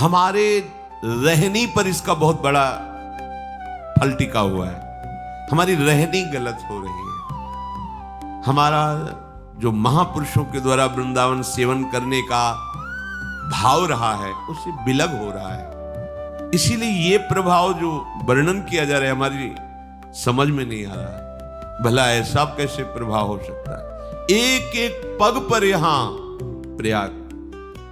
हमारे रहनी पर इसका बहुत बड़ा फल टिका हुआ है। हमारी रहनी गलत हो रही है। हमारा जो महापुरुषों के द्वारा वृंदावन सेवन करने का भाव रहा है उससे विलग हो रहा है। इसीलिए ये प्रभाव जो वर्णन किया जा रहा है हमारी समझ में नहीं आ रहा है। भला ऐसा कैसे प्रभाव हो सकता है? एक एक पग पर यहां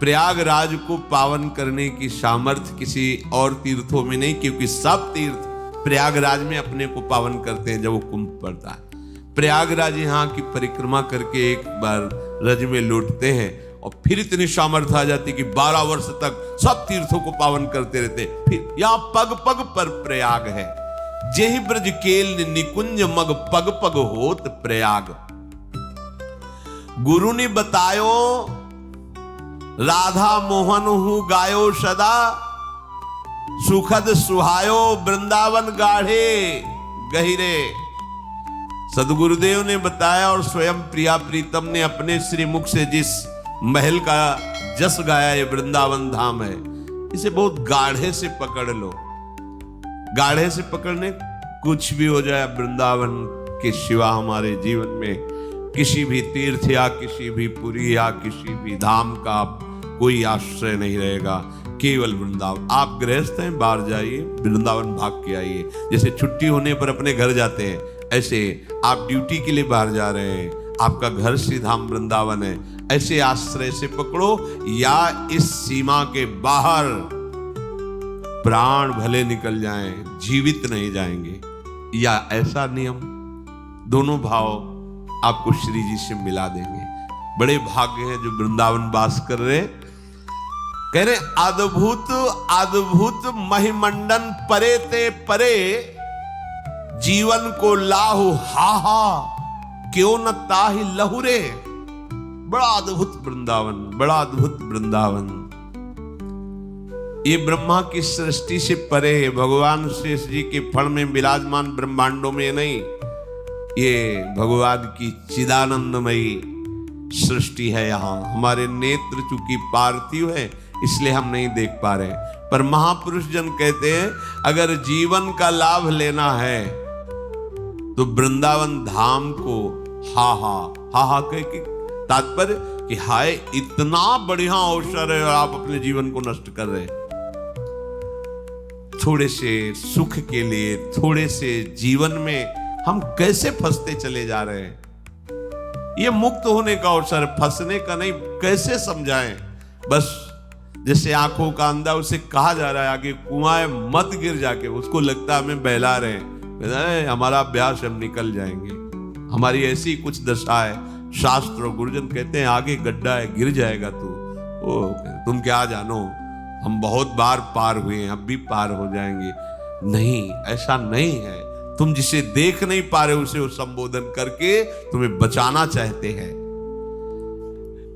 प्रयागराज को पावन करने की सामर्थ्य किसी और तीर्थों में नहीं, क्योंकि सब तीर्थ प्रयागराज में अपने को पावन करते हैं जब वो कुंभ पड़ता है। प्रयागराज यहाँ की परिक्रमा करके एक बार रज में लौटते हैं और फिर इतनी सामर्थ्य आ जाती कि 12 वर्ष तक सब तीर्थों को पावन करते रहते। फिर यहाँ पग पग पर प्रयाग है। जेहि ब्रज केल निकुंज मग पग पग होत प्रयाग। गुरु ने बतायो राधा मोहन हूं गायो सदा, सुखद सुहायो वृंदावन गाढ़े गहिरे। सदगुरुदेव ने बताया और स्वयं प्रिया प्रीतम ने अपने श्री मुख से जिस महल का जस गाया ये वृंदावन धाम है, इसे बहुत गाढ़े से पकड़ लो। गाढ़े से पकड़ने कुछ भी हो जाए, वृंदावन के सिवा हमारे जीवन में किसी भी तीर्थ या किसी भी पुरी या किसी भी धाम का कोई आश्रय नहीं रहेगा। केवल वृंदावन। आप गृहस्थ हैं, बाहर जाइए, वृंदावन भाग के आइए। जैसे छुट्टी होने पर अपने घर जाते हैं, ऐसे आप ड्यूटी के लिए बाहर जा रहे हैं, आपका घर श्री धाम वृंदावन है, ऐसे आश्रय से पकड़ो। या इस सीमा के बाहर प्राण भले निकल जाएं, जीवित नहीं जाएंगे, या ऐसा नियम। दोनों भाव आपको श्री जी से मिला देंगे। बड़े भाग्य है जो वृंदावन वास कर रहे। कह रहे अद्भुत अद्भुत महिमंडन परे ते परे, जीवन को लाहु हा हा क्यों न ताहि लहुरे। बड़ा अद्भुत वृंदावन, बड़ा अद्भुत वृंदावन। ये ब्रह्मा की सृष्टि से परे है। भगवान शेष जी के फण में विराजमान ब्रह्मांडों में नहीं, ये भगवान की चिदानंदमयी सृष्टि है। यहाँ हमारे नेत्र चूंकि पार्थिव है इसलिए हम नहीं देख पा रहे, पर महापुरुष जन कहते हैं अगर जीवन का लाभ लेना है तो वृंदावन धाम को हा हा कह के तात्पर्य कि हाय इतना बढ़िया अवसर है और आप अपने जीवन को नष्ट कर रहे हैं। थोड़े से सुख के लिए, थोड़े से जीवन में हम कैसे फंसते चले जा रहे हैं। ये मुक्त होने का अवसर, फंसने का नहीं। कैसे समझाएं? बस जैसे आंखों का अंधा, उसे कहा जा रहा है आगे कुआं है मत गिर जाके, उसको लगता है हमें बहला रहे हैं, हमारा अभ्यास हम निकल जाएंगे। हमारी ऐसी कुछ दशा है। शास्त्र और गुरुजन कहते हैं आगे गड्ढा है, गिर जाएगा तू। ओ तुम क्या जानो, हम बहुत बार पार हुए हैं, अब भी पार हो जाएंगे। नहीं, ऐसा नहीं है। तुम जिसे देख नहीं पा रहे उसे वो संबोधन करके तुम्हें बचाना चाहते हैं।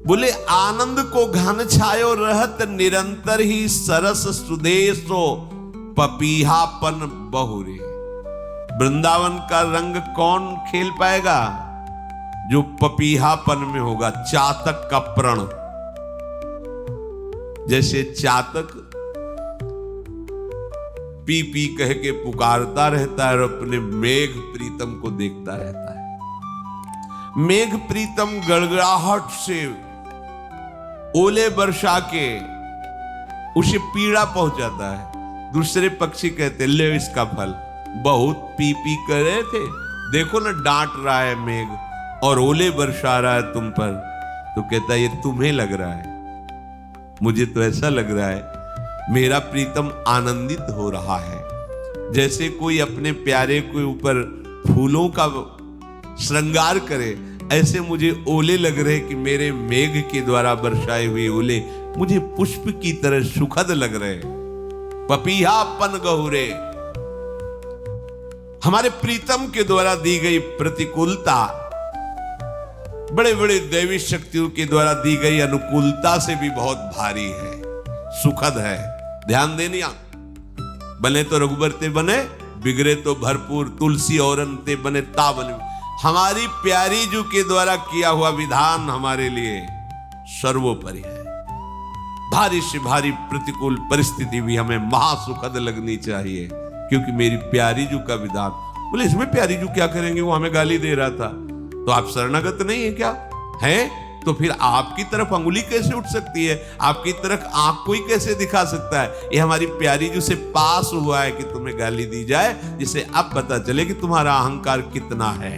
बोले आनंद को घन छायो रहत निरंतर ही सरस सुदेशो पपीहापन बहुरे। वृंदावन का रंग कौन खेल पाएगा? जो पपीहापन में होगा, चातक का प्रण। जैसे चातक पी पी कह के पुकारता रहता है और अपने मेघ प्रीतम को देखता रहता है। मेघ प्रीतम गड़गड़ाहट से ओले बरसा के उसे पीड़ा पहुंचाता है। दूसरे पक्षी कहते ले इसका फल, बहुत पी पी कर रहे थे, देखो ना डांट रहा है मेघ और ओले बरसा रहा है तुम पर। तो कहता है ये तुम्हें लग रहा है, मुझे तो ऐसा लग रहा है मेरा प्रीतम आनंदित हो रहा है। जैसे कोई अपने प्यारे के ऊपर फूलों का श्रृंगार करे, ऐसे मुझे ओले लग रहे कि मेरे मेघ के द्वारा बरसाए हुए ओले मुझे पुष्प की तरह सुखद लग रहे। पपीहापन गहुरे, हमारे प्रीतम के द्वारा दी गई प्रतिकूलता बड़े बड़े दैवी शक्तियों के द्वारा दी गई अनुकूलता से भी बहुत भारी है, सुखद है। ध्यान देनिया, बने तो रघुबर ते बने, बिगड़े तो भरपूर, तुलसी औरन ते बने ता बने। हमारी प्यारी जू के द्वारा किया हुआ विधान हमारे लिए सर्वोपरि है। भारी से भारी प्रतिकूल परिस्थिति भी हमें महासुखद लगनी चाहिए, क्योंकि मेरी प्यारीजू का विधान। बोले इसमें प्यारीजू क्या करेंगे, वो हमें गाली दे रहा था, तो आप शरणागत नहीं है क्या हैं? तो फिर आपकी तरफ अंगुली कैसे उठ सकती है, आपकी तरफ आंख कोई कैसे दिखा सकता है? ये हमारी प्यारीजू से पास हुआ है कि तुम्हें गाली दी जाए, जिससे अब पता चले कि तुम्हारा अहंकार कितना है।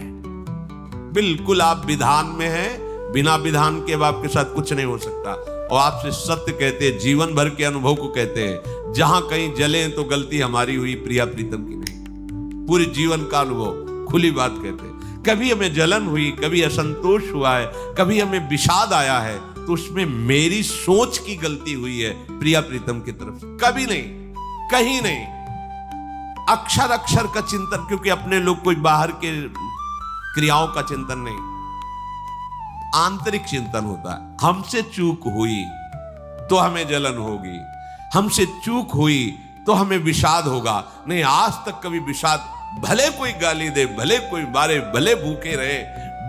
बिल्कुल आप विधान में हैं, बिना विधान के अब आपके साथ कुछ नहीं हो सकता। और आपसे सत्य कहते हैं, जीवन भर के अनुभव को कहते हैं, जहां कहीं जले तो गलती हमारी हुई, प्रिया प्रीतम की नहीं। पूरे जीवन का अनुभव खुली बात कहते हैं। कभी हमें जलन हुई, कभी असंतोष हुआ है, कभी हमें विषाद आया है, तो उसमें मेरी सोच की गलती हुई है प्रिया प्रीतम की तरफ से, कभी नहीं, कहीं नहीं। अक्षर अक्षर का चिंतन, क्योंकि अपने लोग कोई बाहर के क्रियाओं का चिंतन नहीं, आंतरिक चिंतन होता है। हमसे चूक हुई तो हमें जलन होगी, हमसे चूक हुई तो हमें विषाद होगा। नहीं, आज तक कभी विषाद, भले कोई गाली दे, भले कोई मारे, भले भूखे रहे,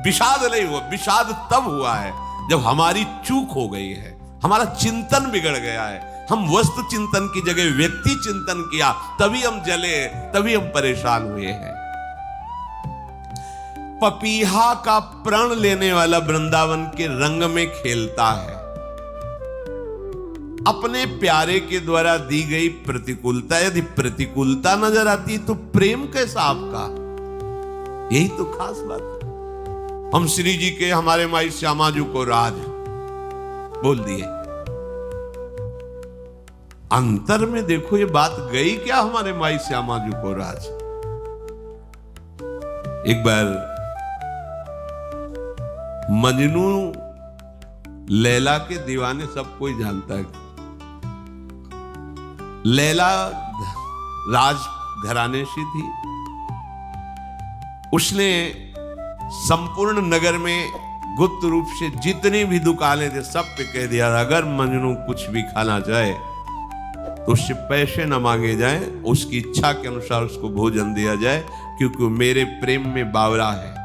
विषाद नहीं हुआ। विषाद तब हुआ है जब हमारी चूक हो गई है, हमारा चिंतन बिगड़ गया है। हम वस्तु चिंतन की जगह व्यक्ति चिंतन किया, तभी हम जले, तभी हम परेशान हुए हैं। पपीहा का प्रण लेने वाला वृंदावन के रंग में खेलता है। अपने प्यारे के द्वारा दी गई प्रतिकूलता, यदि प्रतिकूलता नजर आती है तो प्रेम कैसा आपका? यही तो खास बात है। हम श्री जी के, हमारे माई श्यामा जी को राज बोल दिए, अंतर में देखो ये बात गई क्या हमारे माई श्यामा जी को राज। एक बार मजनू लैला के दीवाने सब कोई जानता है। लैला राज घराने से थी, उसने संपूर्ण नगर में गुप्त रूप से जितनी भी दुकानें थे सब पे कह दिया, अगर मजनू कुछ भी खाना चाहे तो उससे पैसे न मांगे जाएं, उसकी इच्छा के अनुसार उसको भोजन दिया जाए, क्योंकि मेरे प्रेम में बावरा है।